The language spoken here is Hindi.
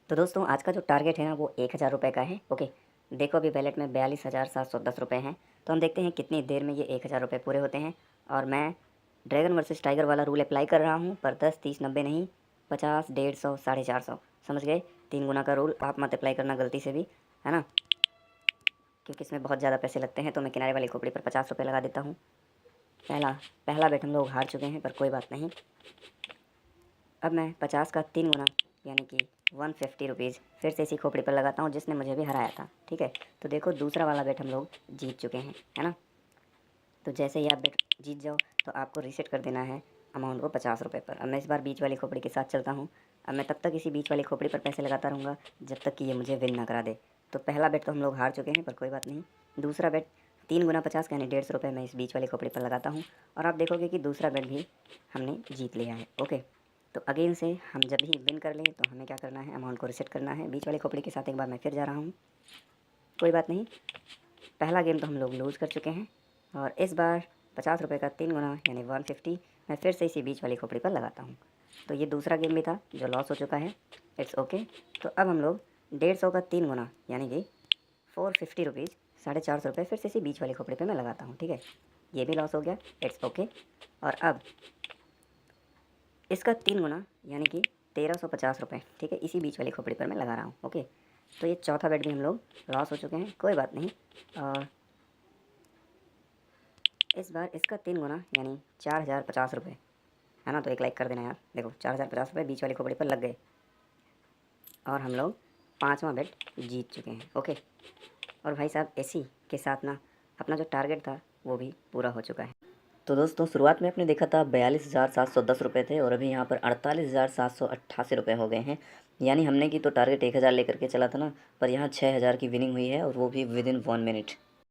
तो दोस्तों आज का जो टारगेट है ना वो 1000 रुपये का है। ओके, देखो अभी वैलेट में 42,710 रुपये हैं। तो हम देखते हैं कितनी देर में ये 1000 रुपये पूरे होते हैं। और मैं ड्रैगन वर्सेस टाइगर वाला रूल अप्लाई कर रहा हूँ, पर 10, 30, 90 नहीं, 50, 150, 450, समझ गए। 3 गुना का रूल आप मत अप्लाई करना गलती से भी, है ना, क्योंकि इसमें बहुत ज़्यादा पैसे लगते हैं। तो मैं किनारे वाली खोपड़ी पर 50 रुपये लगा देता हूँ। पहला पहला बेट हम लोग हार चुके हैं, पर कोई बात नहीं। अब मैं 50 का 3 गुना यानी कि 150 रुपीज़ फिर से इसी खोपड़ी पर लगाता हूँ जिसने मुझे भी हराया था। ठीक है, तो देखो दूसरा वाला बेट हम लोग जीत चुके हैं, है ना। तो जैसे ही आप बेट जीत जाओ तो आपको रीसेट कर देना है अमाउंट को 50 रुपये पर। अब मैं इस बार बीच वाली खोपड़ी के साथ चलता हूँ। अब मैं तब तक इसी बीच वाली खोपड़ी पर पैसे लगाता रहूँगा जब तक कि ये मुझे विन ना करा दे। तो पहला बेट तो हम लोग हार चुके हैं, पर कोई बात नहीं। दूसरा बेट 3 गुना 50 यानी 150 रुपये मैं इस बीच वाली खोपड़ी पर लगाता हूँ, और आप देखोगे कि दूसरा बेट भी हमने जीत लिया है। ओके, तो अगेन से हम जब भी विन कर लें तो हमें क्या करना है, अमाउंट को रीसेट करना है। बीच वाली खोपड़ी के साथ एक बार मैं फिर जा रहा हूँ। कोई बात नहीं, पहला गेम तो हम लोग लूज़ कर चुके हैं, और इस बार 50 रुपये का 3 गुना यानी 150 मैं फिर से इसी बीच वाली खोपड़ी पर लगाता हूँ। तो ये दूसरा गेम भी था जो लॉस हो चुका है, इट्स ओके। तो अब हम लोग 150 का 3 गुना यानी कि 450 रुपीज़, 450 रुपये फिर से इसी बीच वाली खोपड़ी पर मैं लगाता हूँ। ठीक है, ये भी लॉस हो गया, इट्स ओके। और अब इसका 3 गुना यानी कि 1350 रुपये, ठीक है, इसी बीच वाली खोपड़ी पर मैं लगा रहा हूँ। ओके, तो ये चौथा बेट भी हम लोग लॉस हो चुके हैं, कोई बात नहीं। और इस बार इसका 3 गुना यानी 4050 रुपये, है ना। तो एक लाइक कर देना यार। देखो 4050 रुपये बीच वाली खोपड़ी पर लग गए, और हम लोग पाँचवा बेट जीत चुके हैं। ओके, और भाई साहब इसी के साथ ना अपना जो टारगेट था वो भी पूरा हो चुका है। तो दोस्तों शुरुआत में आपने देखा था 42,710 रुपये थे, और अभी यहाँ पर 48,788 रुपये हो गए हैं। यानी हमने की तो टारगेट 1000 लेकर के चला था ना, पर यहाँ 6000 की विनिंग हुई है, और वो भी विद इन 1 मिनट।